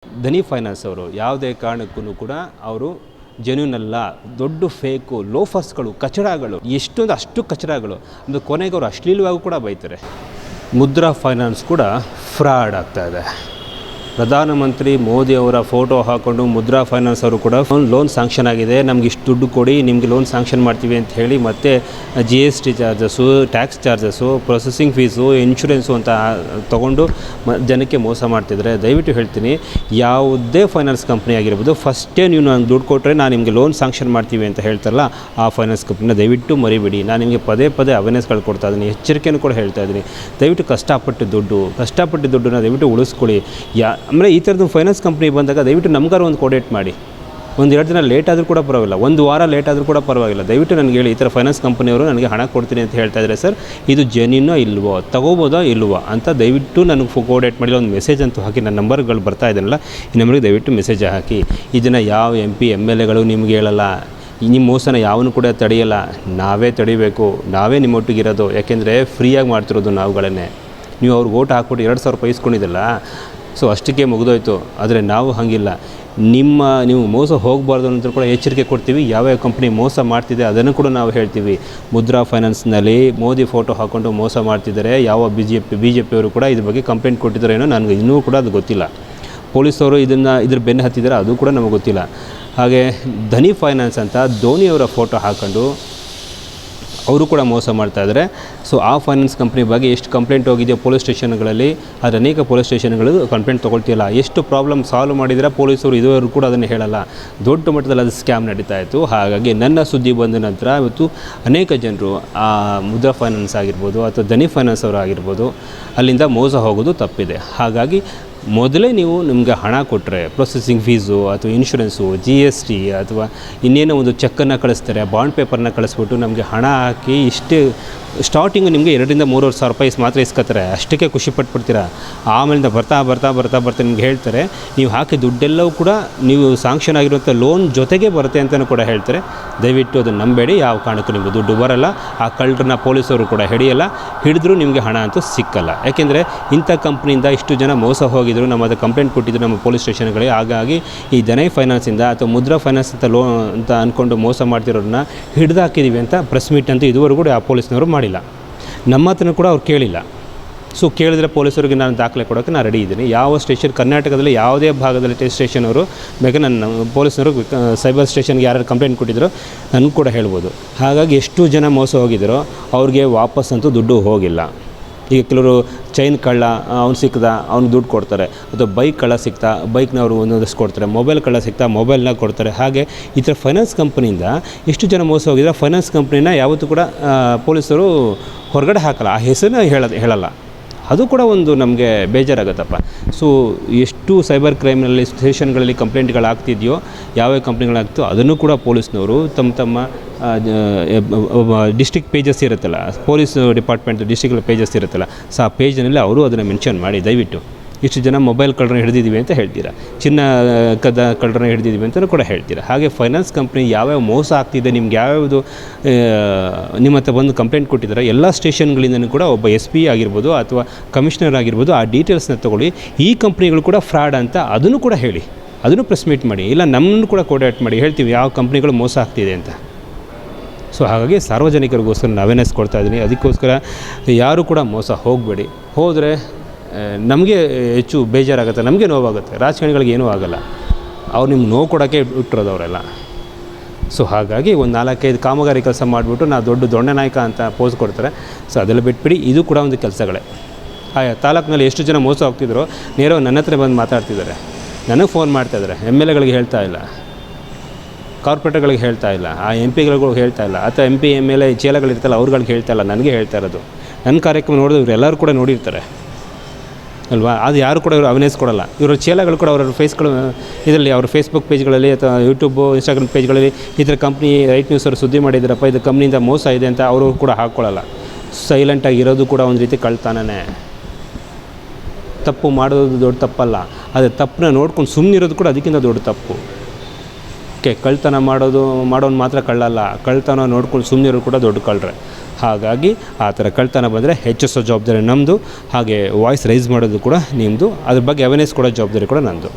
ಧನಿ finance ಅವರು ಯಾವುದೇ ಕಾರಣಕ್ಕೂ ಕೂಡ ಅವರು ಜೆನ್ಯೂನ್ ಅಲ್ಲ, ದೊಡ್ಡ ಫೇಕು, ಲೋಫರ್ಸ್ಗಳು, ಕಚಡಗಳು, ಎಷ್ಟೊಂದು ಅಷ್ಟು ಕಚಡಗಳು. ಒಂದು ಕೊನೆಗೆ ಅವರು ಅಶ್ಲೀಲವಾಗಿ ಕೂಡ ಬೈತಾರೆ. ಮುದ್ರಾ ಫೈನಾನ್ಸ್ ಕೂಡ ಫ್ರಾಡ್ ಆಗ್ತಾಯಿದೆ. ಪ್ರಧಾನಮಂತ್ರಿ ಮೋದಿ ಅವರ ಫೋಟೋ ಹಾಕ್ಕೊಂಡು ಮುದ್ರಾ ಫೈನಾನ್ಸ್ ಅವರು ಕೂಡ ಲೋನ್ ಸ್ಯಾಂಕ್ಷನ್ ಆಗಿದೆ, ನಮ್ಗೆ ಇಷ್ಟು ದುಡ್ಡು ಕೊಡಿ, ನಿಮಗೆ ಲೋನ್ ಸ್ಯಾಂಕ್ಷನ್ ಮಾಡ್ತೀವಿ ಅಂತ ಹೇಳಿ ಮತ್ತೆ GST charges, tax charges, processing fees, insurance ಅಂತ ತೊಗೊಂಡು ಜನಕ್ಕೆ ಮೋಸ ಮಾಡ್ತಿದ್ದಾರೆ. ದಯವಿಟ್ಟು ಹೇಳ್ತೀನಿ, ಯಾವುದೇ ಫೈನಾನ್ಸ್ ಕಂಪ್ನಿ ಆಗಿರ್ಬೋದು, ಫಸ್ಟೇ ನೀವು ನನಗೆ ದುಡ್ಡು ಕೊಟ್ಟರೆ ನಾನು ನಿಮಗೆ ಲೋನ್ ಸ್ಯಾಂಕ್ಷನ್ ಮಾಡ್ತೀವಿ ಅಂತ ಹೇಳ್ತಾರಲ್ಲ, ಆ ಫೈನಾನ್ಸ್ ಕಂಪ್ನಿನ ದಯವಿಟ್ಟು ಮರಿಬೇಡಿ. ನಾನು ನಿಮಗೆ ಪದೇ ಪದೇ ಅವೇರ್ನೆಸ್ಗಳು ಕೊಡ್ತಾ ಇದ್ದೀನಿ, ಎಚ್ಚರಿಕೆಯನ್ನು ಕೂಡ ಹೇಳ್ತಾ ಇದ್ದೀನಿ. ದಯವಿಟ್ಟು ಕಷ್ಟಪಟ್ಟು ದುಡ್ಡನ್ನ ದಯವಿಟ್ಟು ಉಳಿಸ್ಕೊಳ್ಳಿ. ಆಮೇಲೆ ಈ ಥರದ್ದು ಫೈನಾನ್ಸ್ ಕಂಪ್ನಿ ಬಂದಾಗ ದಯವಿಟ್ಟು ನಮ್ಗಾರು ಒಂದು ಕೋಆರ್ಡಿನೇಟ್ ಮಾಡಿ. ಒಂದು 2 ದಿನ ಲೇಟ್ ಆದರೂ ಕೂಡ ಪರವಾಗಿಲ್ಲ, 1 ವಾರ ಲೇಟ್ ಆದರೂ ಕೂಡ ಪರವಾಗಿಲ್ಲ. ದಯವಿಟ್ಟು ನನಗೆ ಹೇಳಿ, ಈ ಥರ ಫೈನಾನ್ಸ್ ಕಂಪ್ನಿಯವರು ನನಗೆ ಹಣ ಕೊಡ್ತೀನಿ ಅಂತ ಹೇಳ್ತಾ ಇದ್ದಾರೆ ಸರ್, ಇದು ಜೆನ್ಯೂನೋ ಇಲ್ವೋ, ತೊಗೋಬೋದೋ ಇಲ್ವೋ ಅಂತ ದಯವಿಟ್ಟು ನನಗೆ ಕೋಆರ್ಡಿನೇಟ್ ಮಾಡಿ ಒಂದು ಮೆಸೇಜ್ ಅಂತೂ ಹಾಕಿ. ನನ್ನ ನಂಬರ್ಗಳು ಬರ್ತಾ ಇದೆಯಲ್ಲ, ಈ ನಂಬರ್ಗೆ ದಯವಿಟ್ಟು ಮೆಸೇಜ್ ಹಾಕಿ. ಇದನ್ನು ಯಾವ MP MLAಗಳು ನಿಮ್ಗೆ ಹೇಳಲ್ಲ, ನಿಮ್ಮ ಮೋಸನ ಯಾವನು ಕೂಡ ತಡೆಯಲ್ಲ, ನಾವೇ ತಡಿಬೇಕು, ನಾವೇ ನಿಮ್ಮೊಟ್ಟಿಗಿರೋದು. ಯಾಕೆಂದರೆ ಫ್ರೀಯಾಗಿ ಮಾಡ್ತಿರೋದು ನಾವುಗಳನ್ನೇ. ನೀವು ಅವ್ರಿಗೆ ಓಟ್ ಹಾಕ್ಬಿಟ್ಟು 2,000 ರೂಪಾಯಿ ಇಸ್ಕೊಂಡಿದ್ದಲ್ಲ, ಸೊ ಅಷ್ಟಕ್ಕೆ ಮುಗಿದೋಯ್ತು. ಆದರೆ ನಾವು ಹಾಗಿಲ್ಲ, ನೀವು ಮೋಸ ಹೋಗಬಾರ್ದು ಅಂತ ಕೂಡ ಎಚ್ಚರಿಕೆ ಕೊಡ್ತೀವಿ. ಯಾವ್ಯಾವ ಕಂಪ್ನಿ ಮೋಸ ಮಾಡ್ತಿದೆ ಅದನ್ನು ಕೂಡ ನಾವು ಹೇಳ್ತೀವಿ. ಮುದ್ರಾ ಫೈನಾನ್ಸ್ನಲ್ಲಿ ಮೋದಿ ಫೋಟೋ ಹಾಕ್ಕೊಂಡು ಮೋಸ ಮಾಡ್ತಿದ್ದಾರೆ. ಯಾವ BJP ಅವರು ಕೂಡ ಇದ್ರ ಬಗ್ಗೆ ಕಂಪ್ಲೇಂಟ್ ಕೊಟ್ಟಿದ್ದಾರೆ ಏನೋ, ನನಗೆ ಇನ್ನೂ ಕೂಡ ಅದು ಗೊತ್ತಿಲ್ಲ. ಪೊಲೀಸವರು ಇದ್ರ ಬೆನ್ನು ಹತ್ತಿದ್ದಾರೆ, ಅದು ಕೂಡ ನಮಗೆ ಗೊತ್ತಿಲ್ಲ. ಹಾಗೆ ಧನಿ ಫೈನಾನ್ಸ್ ಅಂತ ಧೋನಿಯವರ ಫೋಟೋ ಹಾಕ್ಕೊಂಡು ಅವರು ಕೂಡ ಮೋಸ ಮಾಡ್ತಾಯಿದ್ದಾರೆ. ಸೊ ಆ ಫೈನಾನ್ಸ್ ಕಂಪ್ನಿ ಬಗ್ಗೆ ಎಷ್ಟು ಕಂಪ್ಲೇಂಟ್ ಹೋಗಿದೆಯೋ ಪೊಲೀಸ್ ಸ್ಟೇಷನ್ಗಳಲ್ಲಿ, ಆದರೆ ಅನೇಕ ಪೊಲೀಸ್ ಸ್ಟೇಷನ್ಗಳು ಕಂಪ್ಲೇಂಟ್ ತೊಗೊಳ್ತಿಲ್ಲ. ಎಷ್ಟು ಪ್ರಾಬ್ಲಮ್ ಸಾಲ್ವ್ ಮಾಡಿದರೆ ಪೊಲೀಸರು ಇದುವರೆಗೂ ಕೂಡ ಅದನ್ನು ಹೇಳಲ್ಲ. ದೊಡ್ಡ ಮಟ್ಟದಲ್ಲಿ ಅದು ಸ್ಕ್ಯಾಮ್ ನಡೀತಾ ಇತ್ತು. ಹಾಗಾಗಿ ನನ್ನ ಸುದ್ದಿ ಬಂದ ನಂತರ ಇವತ್ತು ಅನೇಕ ಜನರು ಆ ಮುದ್ರಾ ಫೈನಾನ್ಸ್ ಆಗಿರ್ಬೋದು ಅಥವಾ ಧನಿ ಫೈನಾನ್ಸ್ ಅವರು ಆಗಿರ್ಬೋದು, ಅಲ್ಲಿಂದ ಮೋಸ ಹೋಗೋದು ತಪ್ಪಿದೆ. ಹಾಗಾಗಿ ಮೊದಲೇ ನೀವು ನಿಮಗೆ ಹಣ ಕೊಟ್ಟರೆ ಪ್ರೊಸೆಸಿಂಗ್ ಫೀಸು ಅಥವಾ ಇನ್ಶೂರೆನ್ಸು, GST ಅಥವಾ ಇನ್ನೇನೋ ಒಂದು ಚೆಕ್ಕನ್ನು ಕಳಿಸ್ತಾರೆ, ಬಾಂಡ್ ಪೇಪರ್ನ ಕಳಿಸ್ಬಿಟ್ಟು ನಮಗೆ ಹಣ ಹಾಕಿ ಇಷ್ಟೇ ಸ್ಟಾರ್ಟಿಂಗು ನಿಮಗೆ 2,000-3,000 ರೂಪಾಯಿ ಮಾತ್ರ ಇಸ್ಕೊತಾರೆ. ಅಷ್ಟಕ್ಕೆ ಖುಷಿ ಪಟ್ಬಿಡ್ತೀರಾ. ಆಮೇಲಿಂದ ಬರ್ತಾ ನಿಮ್ಗೆ ಹೇಳ್ತಾರೆ, ನೀವು ಹಾಕಿ ದುಡ್ಡೆಲ್ಲವೂ ಕೂಡ ನೀವು ಸ್ಯಾಂಕ್ಷನ್ ಆಗಿರುವಂಥ ಲೋನ್ ಜೊತೆಗೆ ಬರುತ್ತೆ ಅಂತಲೂ ಕೂಡ ಹೇಳ್ತಾರೆ. ದಯವಿಟ್ಟು ಅದನ್ನು ನಂಬೇಡಿ. ಯಾವ ಕಾರಣಕ್ಕೂ ನಿಮಗೆ ದುಡ್ಡು ಬರಲ್ಲ. ಆ ಕಳ್ಳರನ್ನ ಪೊಲೀಸವರು ಕೂಡ ಹಿಡಿಯಲ್ಲ. ಹಿಡಿದ್ರೂ ನಿಮಗೆ ಹಣ ಅಂತೂ ಸಿಕ್ಕಲ್ಲ. ಯಾಕೆಂದರೆ ಇಂಥ ಕಂಪ್ನಿಯಿಂದ ಇಷ್ಟು ಜನ ಮೋಸ ಹೋಗಿದ್ರು, ನಮ್ಮ ಅದು ಕಂಪ್ಲೇಂಟ್ ಕೊಟ್ಟಿದ್ರು ನಮ್ಮ ಪೊಲೀಸ್ ಸ್ಟೇಷನ್ಗಳಿಗೆ. ಹಾಗಾಗಿ ಈ ಧನಿ ಫೈನಾನ್ಸಿಂದ ಅಥವಾ ಮುದ್ರಾ ಫೈನಾನ್ಸ್ ಅಂತ ಲೋನ್ ಅಂತ ಅಂದ್ಕೊಂಡು ಮೋಸ ಮಾಡ್ತಿರೋರನ್ನ ಹಿಡಿದು ಹಾಕಿದ್ದೀವಿ ಅಂತ ಪ್ರೆಸ್ ಮೀಟ್ ಅಂತೂ ಇದುವರೆಗೂ ಆ ಪೊಲೀಸ್ನವರು ಮಾಡಿಲ್ಲ. ನಮ್ಮ ಹತ್ರನೂ ಕೂಡ ಅವ್ರು ಕೇಳಿಲ್ಲ. ಸೊ ಕೇಳಿದರೆ ಪೊಲೀಸರಿಗೆ ನಾನು ದಾಖಲೆ ಕೊಡೋಕ್ಕೆ ನಾನು ರೆಡಿ ಇದ್ದೀನಿ. ಯಾವ ಸ್ಟೇಷನ್ ಕರ್ನಾಟಕದಲ್ಲಿ ಯಾವುದೇ ಭಾಗದಲ್ಲಿ ಸ್ಟೇಷನ್ ಅವರು ಬೇಕಾದ್ರೆ ನನ್ನ ಪೊಲೀಸರು ಸೈಬರ್ ಸ್ಟೇಷನ್ಗೆ ಯಾರು ಕಂಪ್ಲೇಂಟ್ ಕೊಟ್ಟಿದ್ರು ನನಗೂ ಕೂಡ ಹೇಳ್ಬೋದು. ಹಾಗಾಗಿ ಎಷ್ಟು ಜನ ಮೋಸ ಹೋಗಿದ್ದಾರೋ ಅವ್ರಿಗೆ ವಾಪಸ್ಸಂತೂ ದುಡ್ಡು ಹೋಗಿಲ್ಲ. ಈಗ ಕೆಲವರು ಚೈನ್ ಕಳ್ಳ ಅವ್ನು ಸಿಕ್ಕಿದ, ಅವ್ನಿಗೆ ದುಡ್ಡು ಕೊಡ್ತಾರೆ. ಅಥವಾ ಬೈಕ್ ಕಳ್ಳ ಸಿಕ್ತಾ, ಬೈಕ್ನ ಅವರು ಒಂದೊಂದಷ್ಟು ಕೊಡ್ತಾರೆ. ಮೊಬೈಲ್ ಕಳ್ಳ ಸಿಕ್ತಾ, ಮೊಬೈಲ್ನ ಕೊಡ್ತಾರೆ. ಹಾಗೆ ಈ ಥರ ಫೈನಾನ್ಸ್ ಕಂಪ್ನಿಯಿಂದ ಎಷ್ಟು ಜನ ಮೋಸ ಹೋಗಿದ್ರೆ ಫೈನಾನ್ಸ್ ಕಂಪ್ನಿನ ಯಾವತ್ತೂ ಕೂಡ ಪೊಲೀಸರು ಹೊರಗಡೆ ಹಾಕಲ್ಲ, ಆ ಹೆಸರನ್ನ ಹೇಳಲ್ಲ. ಅದು ಕೂಡ ಒಂದು ನಮಗೆ ಬೇಜಾರಾಗುತ್ತಪ್ಪ. ಸೊ ಎಷ್ಟು ಸೈಬರ್ ಕ್ರೈಮ್ನಲ್ಲಿ ಸ್ಟೇಷನ್ಗಳಲ್ಲಿ ಕಂಪ್ಲೇಂಟ್ಗಳಾಗ್ತಿದೆಯೋ, ಯಾವ್ಯಾವ ಕಂಪ್ನಿಗಳಾಗ್ತೋ ಅದನ್ನು ಕೂಡ ಪೊಲೀಸ್ನವರು ತಮ್ಮ ಡಿಸ್ಟ್ರಿಕ್ಟ್ ಪೇಜಸ್ ಇರುತ್ತಲ್ಲ, ಪೊಲೀಸ್ ಡಿಪಾರ್ಟ್ಮೆಂಟ್ ಡಿಸ್ಟ್ರಿಕ್ಟ್ ಪೇಜಸ್ ಇರುತ್ತಲ್ಲ, ಸೊ ಆ ಪೇಜ್ನಲ್ಲಿ ಅವರು ಅದನ್ನು ಮೆನ್ಷನ್ ಮಾಡಿ ದಯವಿಟ್ಟು ಇಷ್ಟು ಜನ ಮೊಬೈಲ್ ಕಳ್ಳರನ್ನ ಹಿಡಿದಿದ್ದೀವಿ ಅಂತ ಹೇಳ್ತೀರಾ, ಚಿನ್ನ ಕಳ್ಳರನ್ನ ಹಿಡಿದಿದ್ದೀವಿ ಅಂತಲೂ ಕೂಡ ಹೇಳ್ತೀರಾ. ಹಾಗೆ ಫೈನಾನ್ಸ್ ಕಂಪ್ನಿ ಯಾವ್ಯಾವ ಮೋಸ ಆಗ್ತಿದೆ, ನಿಮ್ಗೆ ಯಾವ್ಯಾವುದು ನಿಮ್ಮ ಹತ್ರ ಬಂದು ಕಂಪ್ಲೇಂಟ್ ಕೊಟ್ಟಿದ್ದಾರೆ ಎಲ್ಲ ಸ್ಟೇಷನ್ಗಳಿಂದಲೂ ಕೂಡ ಒಬ್ಬ SP ಆಗಿರ್ಬೋದು ಅಥವಾ ಕಮಿಷನರ್ ಆಗಿರ್ಬೋದು ಆ ಡೀಟೇಲ್ಸ್ನ ತೊಗೊಳ್ಳಿ. ಈ ಕಂಪ್ನಿಗಳು ಕೂಡ ಫ್ರಾಡ್ ಅಂತ ಅದನ್ನು ಕೂಡ ಹೇಳಿ, ಅದನ್ನು ಪ್ರೆಸ್ ಮೀಟ್ ಮಾಡಿ, ಇಲ್ಲ ನಮ್ಮನ್ನು ಕೂಡ ಕೋಆರ್ಡಿನೇಟ್ ಮಾಡಿ, ಹೇಳ್ತೀವಿ ಯಾವ ಕಂಪ್ನಿಗಳು ಮೋಸ ಆಗ್ತಿದೆ ಅಂತ. ಸೊ ಹಾಗಾಗಿ ಸಾರ್ವಜನಿಕರಿಗೋಸ್ಕರ ನಾನು ಅವೇರ್ನೆಸ್ ಕೊಡ್ತಾಯಿದ್ದೀನಿ. ಅದಕ್ಕೋಸ್ಕರ ಯಾರೂ ಕೂಡ ಮೋಸ ಹೋಗಬೇಡಿ. ಹೋದರೆ ನಮಗೆ ಹೆಚ್ಚು ಬೇಜಾರಾಗುತ್ತೆ, ನಮಗೆ ನೋವಾಗುತ್ತೆ. ರಾಜಕಾರಣಿಗಳಿಗೆ ಏನೂ ಆಗೋಲ್ಲ, ಅವ್ರು ನಿಮ್ಗೆ ನೋವು ಕೊಡೋಕ್ಕೆ ಇಟ್ಟಿರೋದು ಅವರೆಲ್ಲ. ಸೊ ಹಾಗಾಗಿ ಒಂದು 4-5 ಕಾಮಗಾರಿ ಕೆಲಸ ಮಾಡಿಬಿಟ್ಟು ನಾವು ದೊಡ್ಡ ನಾಯಕ ಅಂತ ಪೋಸ್ ಕೊಡ್ತಾರೆ. ಸೊ ಅದೆಲ್ಲ ಬಿಟ್ಬಿಡಿ. ಇದು ಕೂಡ ಒಂದು ಕೆಲಸಗಳೇ. ತಾಲೂಕಿನಲ್ಲಿ ಎಷ್ಟು ಜನ ಮೋಸ ಹೋಗ್ತಿದ್ರು ನೇರವಾಗಿ ನನ್ನ ಹತ್ರ ಬಂದು ಮಾತಾಡ್ತಿದ್ದಾರೆ, ನನಗೆ ಫೋನ್ ಮಾಡ್ತಾಯಿದ್ದಾರೆ. MLAಗಳಿಗೆ ಹೇಳ್ತಾ ಇಲ್ಲ, ಕಾರ್ಪೊರೇಟರ್ಗಳಿಗೆ ಹೇಳ್ತಾ ಇಲ್ಲ, ಆ MP ಗಳಿಗೂ ಹೇಳ್ತಾ ಇಲ್ಲ, ಅಥವಾ MP MLA ಚೇಲಗಳಿರ್ತಲ್ಲ ಅವ್ರುಗಳಿಗೆ ಹೇಳ್ತಾ ಇಲ್ಲ, ನನಗೆ ಹೇಳ್ತಾ ಇರೋದು. ನನ್ನ ಕಾರ್ಯಕ್ರಮ ನೋಡಿದ್ರೆ ಇವರು ಎಲ್ಲರೂ ಕೂಡ ನೋಡಿರ್ತಾರೆ ಅಲ್ವಾ. ಅದು ಯಾರು ಕೂಡ ಇವರು ಅವೇರ್ನೆಸ್ ಕೊಡಲ್ಲ. ಇವರ ಚೇಲಗಳು ಕೂಡ ಅವರ ಫೇಸ್ಗಳು ಇದರಲ್ಲಿ ಅವ್ರ ಫೇಸ್ಬುಕ್ ಪೇಜ್ಗಳಲ್ಲಿ ಅಥವಾ ಯೂಟ್ಯೂಬು ಇನ್ಸ್ಟಾಗ್ರಾಮ್ ಪೇಜ್ಗಳಲ್ಲಿ ಈ ಥರ ಕಂಪ್ನಿ ರೈಟ್ ನ್ಯೂಸ್ ಅವರು ಸುದ್ದಿ ಮಾಡಿದ್ದಾರಪ್ಪ, ಇದು ಕಂಪ್ನಿಯಿಂದ ಮೋಸ ಇದೆ ಅಂತ ಅವರು ಕೂಡ ಹಾಕ್ಕೊಳ್ಳಲ್ಲ. ಸೈಲೆಂಟಾಗಿರೋದು ಕೂಡ ಒಂದು ರೀತಿ ಕಳ್ತಾನೇ. ತಪ್ಪು ಮಾಡೋದು ದೊಡ್ಡ ತಪ್ಪಲ್ಲ, ಆದರೆ ತಪ್ಪನ್ನ ನೋಡ್ಕೊಂಡು ಸುಮ್ಮನಿರೋದು ಕೂಡ ಅದಕ್ಕಿಂತ ದೊಡ್ಡ ತಪ್ಪು. ಕಳ್ತನ ಮಾಡೋನು ಮಾತ್ರ ಕಳ್ಳಲ್ಲ, ಕಳ್ತನ ನೋಡ್ಕೊಂಡು ಸುಮ್ಮನಿರೋರು ಕೂಡ ದೊಡ್ಡ ಕಳ್ಳರೆ. ಹಾಗಾಗಿ ಆ ಥರ ಕಳ್ತನ ಬಂದರೆ ಹೆಚ್ಚಿಸೋ ಜವಾಬ್ದಾರಿ ನಮ್ಮದು. ಹಾಗೆ ವಾಯ್ಸ್ ರೈಸ್ ಮಾಡೋದು ಕೂಡ ನಿಮ್ಮದು. ಅದ್ರ ಬಗ್ಗೆ ಅವೇರ್ನೆಸ್ ಕೊಡೋ ಜವಾಬ್ದಾರಿ ಕೂಡ ನಮ್ಮದು.